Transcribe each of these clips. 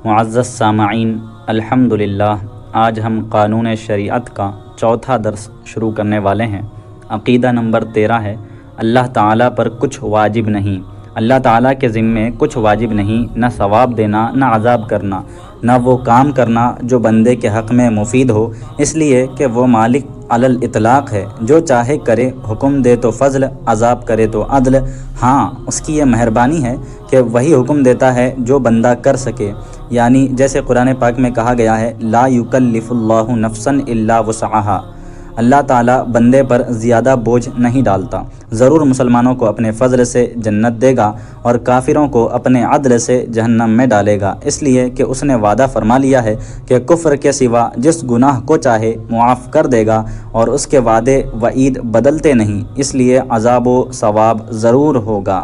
معزز سامعین، الحمدللہ آج ہم قانون شریعت کا چوتھا درس شروع کرنے والے ہیں۔ عقیدہ نمبر 13 ہے، اللہ تعالیٰ پر کچھ واجب نہیں۔ اللہ تعالیٰ کے ذمے کچھ واجب نہیں، نہ ثواب دینا، نہ عذاب کرنا، نہ وہ کام کرنا جو بندے کے حق میں مفید ہو، اس لیے کہ وہ مالک علی الاطلاق ہے، جو چاہے کرے، حکم دے تو فضل، عذاب کرے تو عدل۔ ہاں، اس کی یہ مہربانی ہے کہ وہی حکم دیتا ہے جو بندہ کر سکے، یعنی جیسے قرآن پاک میں کہا گیا ہے لا یکلف اللہ نفسا الا وسعہا، اللہ تعالیٰ بندے پر زیادہ بوجھ نہیں ڈالتا۔ ضرور مسلمانوں کو اپنے فضل سے جنت دے گا اور کافروں کو اپنے عدل سے جہنم میں ڈالے گا، اس لیے کہ اس نے وعدہ فرما لیا ہے کہ کفر کے سوا جس گناہ کو چاہے معاف کر دے گا، اور اس کے وعدے وعید بدلتے نہیں، اس لیے عذاب و ثواب ضرور ہوگا۔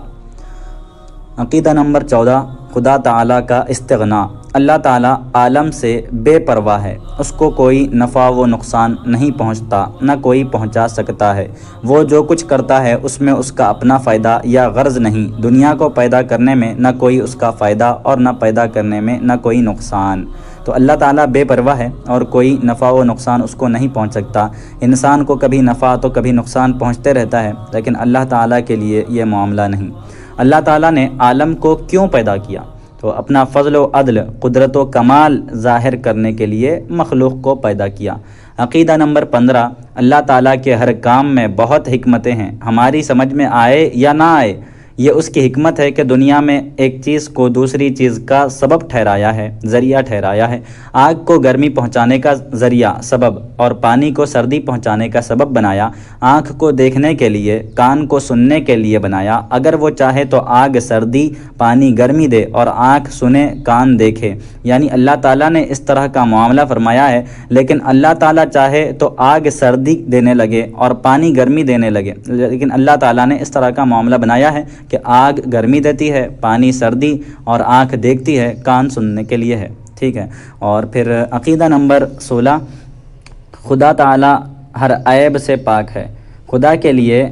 عقیدہ نمبر 14، خدا تعالیٰ کا استغنا۔ اللہ تعالیٰ عالم سے بے پرواہ ہے، اس کو کوئی نفع و نقصان نہیں پہنچتا، نہ کوئی پہنچا سکتا ہے۔ وہ جو کچھ کرتا ہے اس میں اس کا اپنا فائدہ یا غرض نہیں۔ دنیا کو پیدا کرنے میں نہ کوئی اس کا فائدہ اور نہ پیدا کرنے میں نہ کوئی نقصان۔ تو اللہ تعالیٰ بے پرواہ ہے اور کوئی نفع و نقصان اس کو نہیں پہنچ سکتا۔ انسان کو کبھی نفع تو کبھی نقصان پہنچتے رہتا ہے، لیکن اللہ تعالیٰ کے لیے یہ معاملہ نہیں۔ اللہ تعالیٰ نے عالم کو کیوں پیدا کیا؟ تو اپنا فضل و عدل، قدرت و کمال ظاہر کرنے کے لیے مخلوق کو پیدا کیا۔ عقیدہ نمبر 15، اللہ تعالیٰ کے ہر کام میں بہت حکمتیں ہیں، ہماری سمجھ میں آئے یا نہ آئے۔ یہ اس کی حکمت ہے کہ دنیا میں ایک چیز کو دوسری چیز کا سبب ٹھہرایا ہے، ذریعہ ٹھہرایا ہے۔ آگ کو گرمی پہنچانے کا ذریعہ، سبب، اور پانی کو سردی پہنچانے کا سبب بنایا۔ آنکھ کو دیکھنے کے لیے، کان کو سننے کے لیے بنایا۔ اگر وہ چاہے تو آگ سردی، پانی گرمی دے، اور آنکھ سنے، کان دیکھے، یعنی اللہ تعالیٰ نے اس طرح کا معاملہ فرمایا ہے۔ لیکن اللہ تعالیٰ چاہے تو آگ سردی دینے لگے اور پانی گرمی دینے لگے، لیکن اللہ تعالیٰ نے اس طرح کا معاملہ بنایا ہے کہ آگ گرمی دیتی ہے، پانی سردی، اور آنکھ دیکھتی ہے، کان سننے کے لیے ہے۔ ٹھیک ہے، اور پھر عقیدہ نمبر 16، خدا تعالیٰ ہر عیب سے پاک ہے۔ خدا کے لیے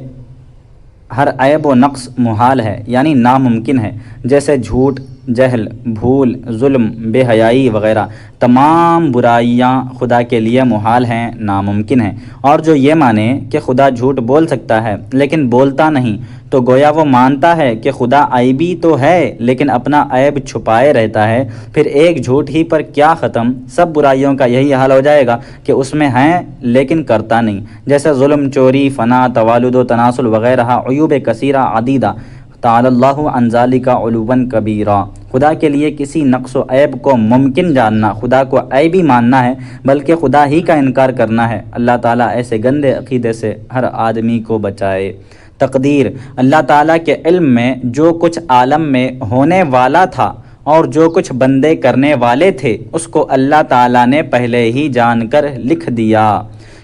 ہر عیب و نقص محال ہے، یعنی ناممکن ہے، جیسے جھوٹ، جہل، بھول، ظلم، بے حیائی وغیرہ تمام برائیاں خدا کے لیے محال ہیں، ناممکن ہیں۔ اور جو یہ مانے کہ خدا جھوٹ بول سکتا ہے لیکن بولتا نہیں، تو گویا وہ مانتا ہے کہ خدا عیبی تو ہے لیکن اپنا عیب چھپائے رہتا ہے۔ پھر ایک جھوٹ ہی پر کیا ختم، سب برائیوں کا یہی حال ہو جائے گا کہ اس میں ہیں لیکن کرتا نہیں، جیسے ظلم، چوری، فنا، توالد و تناسل وغیرہ عیوب کثیرہ عدیدہ۔ تعالی اللہ عن ذالک علوا کبیرا۔ خدا کے لیے کسی نقص و عیب کو ممکن جاننا، خدا کو عیبی ماننا ہے، بلکہ خدا ہی کا انکار کرنا ہے۔ اللہ تعالیٰ ایسے گندے عقیدے سے ہر آدمی کو بچائے۔ تقدیر، اللہ تعالیٰ کے علم میں جو کچھ عالم میں ہونے والا تھا اور جو کچھ بندے کرنے والے تھے، اس کو اللہ تعالیٰ نے پہلے ہی جان کر لکھ دیا۔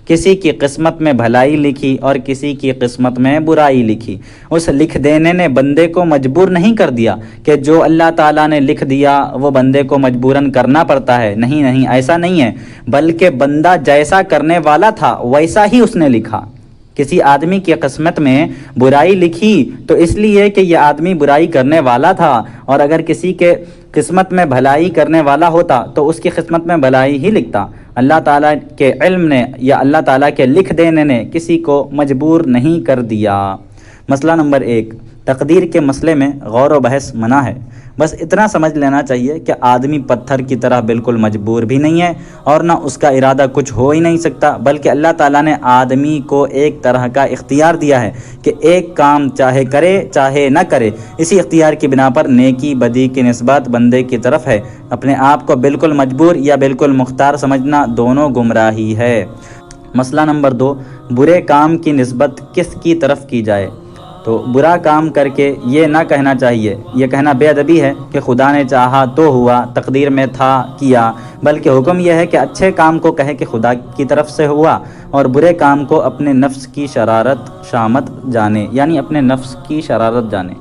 کسی کی قسمت میں بھلائی لکھی اور کسی کی قسمت میں برائی لکھی۔ اس لکھ دینے نے بندے کو مجبور نہیں کر دیا کہ جو اللہ تعالیٰ نے لکھ دیا وہ بندے کو مجبوراً کرنا پڑتا ہے، نہیں، ایسا نہیں ہے، بلکہ بندہ جیسا کرنے والا تھا ویسا ہی اس نے لکھا۔ کسی آدمی کی قسمت میں برائی لکھی تو اس لیے کہ یہ آدمی برائی کرنے والا تھا، اور اگر کسی کے قسمت میں بھلائی کرنے والا ہوتا تو اس کی قسمت میں بھلائی ہی لکھتا۔ اللہ تعالیٰ کے علم نے یا اللہ تعالیٰ کے لکھ دینے نے کسی کو مجبور نہیں کر دیا۔ مسئلہ نمبر 1، تقدیر کے مسئلے میں غور و بحث منع ہے۔ بس اتنا سمجھ لینا چاہیے کہ آدمی پتھر کی طرح بالکل مجبور بھی نہیں ہے اور نہ اس کا ارادہ کچھ ہو ہی نہیں سکتا، بلکہ اللہ تعالیٰ نے آدمی کو ایک طرح کا اختیار دیا ہے کہ ایک کام چاہے کرے چاہے نہ کرے۔ اسی اختیار کی بنا پر نیکی بدی کی نسبت بندے کی طرف ہے۔ اپنے آپ کو بالکل مجبور یا بالکل مختار سمجھنا دونوں گمراہی ہے۔ مسئلہ نمبر 2، برے کام کی نسبت کس کی طرف کی جائے؟ تو برا کام کر کے یہ نہ کہنا چاہیے، یہ کہنا بے ادبی ہے کہ خدا نے چاہا تو ہوا، تقدیر میں تھا کیا، بلکہ حکم یہ ہے کہ اچھے کام کو کہے کہ خدا کی طرف سے ہوا، اور برے کام کو اپنے نفس کی شرارت شامت جانے، یعنی اپنے نفس کی شرارت جانے۔